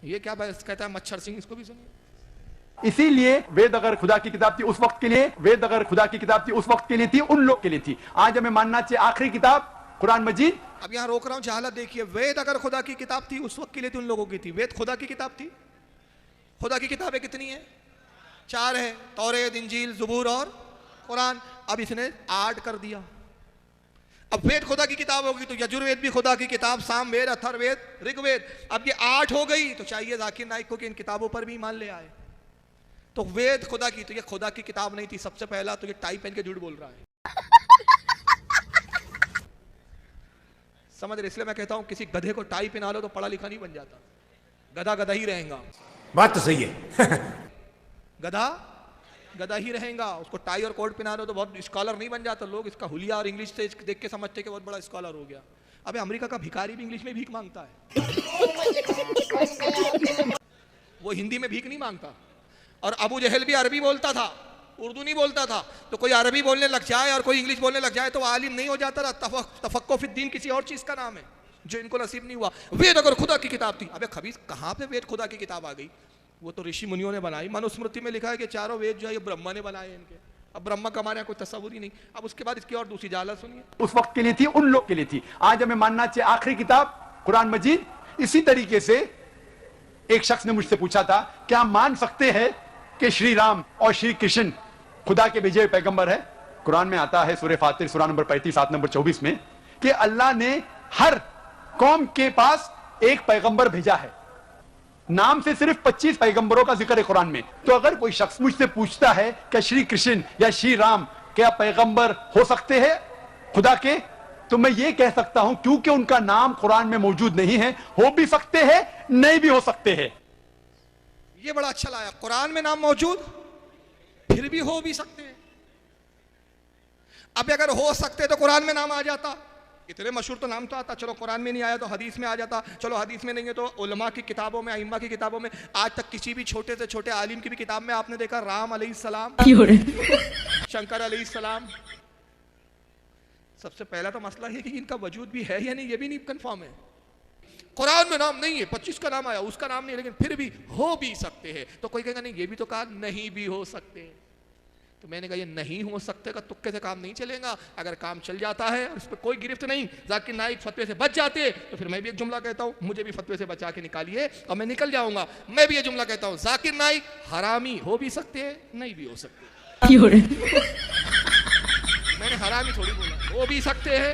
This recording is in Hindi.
ये क्या कहता है मच्छर सिंह, इसको भी सुनिए। इसीलिए वेद अगर खुदा की किताब थी उस वक्त के लिए, वेद अगर खुदा की किताब थी उस वक्त के लिए थी, उन लोग के लिए थी। आज हमें मानना चाहिए आखिरी किताब कुरान मजीद। अब यहां रोक रहा हूं, जहालत देखिए। वेद अगर खुदा की किताब थी उस वक्त के लिए थी, उन लोगों की थी। वेद खुदा की किताब थी। खुदा की किताबें कितनी है? 4 है, तौरेत, इंजील, ज़बूर और कुरान। अब इसने 8 कर दिया। अब वेद खुदा की किताब होगी तो यजुर्वेद भी खुदा की किताब, सामवेद, अथर्ववेद, ऋग्वेद। अब ये 8 हो गई तो चाहिए जाकिर नाइक को कि इन किताबों पर भी ईमान ले आए। तो वेद खुदा की, तो ये खुदा की किताब नहीं थी सबसे पहला। तो ये टाई पहन के झूठ बोल रहा है, समझ रहे? इसलिए मैं कहता हूं किसी गधे को टाई पहना लो तो पढ़ा लिखा नहीं बन जाता, गधा गधा ही रहेगा। बात तो सही है। गधा गधा ही रहेगा। उसको टाई और कोट पहना दो तो बहुत स्कॉलर नहीं बन जाता। लोग इसका हुलिया और इंग्लिश से देख के समझते कि बहुत बड़ा स्कॉलर हो गया। अबे अमेरिका का भिखारी भी इंग्लिश में भीख मांगता है, वो हिंदी में भीख नहीं मांगता। और अबू जहल भी अरबी बोलता था, उर्दू नहीं बोलता था। तो कोई अरबी बोलने लग जाए और कोई इंग्लिश बोलने लग जाए तो आलिम नहीं हो जाता था। तफक्को फिद्दीन किसी और चीज का नाम है, जो इनको नसीब नहीं हुआ। वेद अगर खुदा की किताब थी, अबे खबीस कहां पे वेद खुदा की किताब आ गई? वो तो ऋषि मुनियों ने बनाई। मनुस्मृति में लिखा है कि चारों वेद जो है ये ब्रह्मा ने बनाए इनके। अब ब्रह्मा का हमारे यहाँ कोई तस्वुर ही नहीं। अब उसके बाद इसकी और दूसरी जालत सुनिए। उस वक्त के लिए थी, उन लोग के लिए थी। आज हमें मानना चाहिए आखिरी किताब कुरान मजीद। इसी तरीके से एक शख्स ने मुझसे पूछा था, क्या हम मान सकते हैं कि श्री राम और श्री कृष्ण खुदा के भेजे हुए पैगंबर है? कुरान में आता है सूरह फातिर सूरा नंबर 35 आयत नंबर 24 में कि अल्लाह ने हर कौम के पास एक पैगंबर भेजा है। नाम से सिर्फ 25 पैगंबरों का जिक्र है कुरान में। तो अगर कोई शख्स मुझसे पूछता है कि श्री कृष्ण या श्री राम क्या पैगंबर हो सकते हैं खुदा के, तो मैं ये कह सकता हूं क्योंकि उनका नाम कुरान में मौजूद नहीं है, हो भी सकते हैं, नहीं भी हो सकते हैं। ये बड़ा अच्छा लाया, कुरान में नाम मौजूद फिर भी हो भी सकते हैं। अब अगर हो सकते तो कुरान में नाम आ जाता। इतने मशहूर तो नाम तो आता, चलो कुरान में नहीं आया तो हदीस में आ जाता। चलो हदीस में नहीं है तो उलमा की किताबों में, अइम्मा की किताबों में। आज तक किसी भी छोटे से छोटे आलिम की भी किताब में आपने देखा राम अलैहिस्सलाम, शंकर अलैहिस्सलाम? सबसे पहला तो मसला है कि इनका वजूद भी है या नहीं, ये भी नहीं कंफर्म है। कुरान में नाम नहीं है, 25 का नाम आया, उसका नाम नहीं, लेकिन फिर भी हो भी सकते हैं। तो कोई कहेगा नहीं, ये भी तो कहा नहीं भी हो सकते हैं। तो मैंने कहा ये नहीं हो सकते का तुक्के से काम नहीं चलेगा। अगर काम चल जाता है और इस पर कोई गिरफ्त नहीं, जाकिर नाइक फतवे से बच जाते, तो फिर मैं भी एक जुमला कहता हूं, मुझे भी फतवे से बचा के निकालिए और मैं निकल जाऊंगा। मैं भी ये जुमला कहता हूं, जाकिर नाइक हरामी हो भी सकते हैं, नहीं भी हो सकते। मैंने हरामी थोड़ी बोला, हो भी सकते हैं।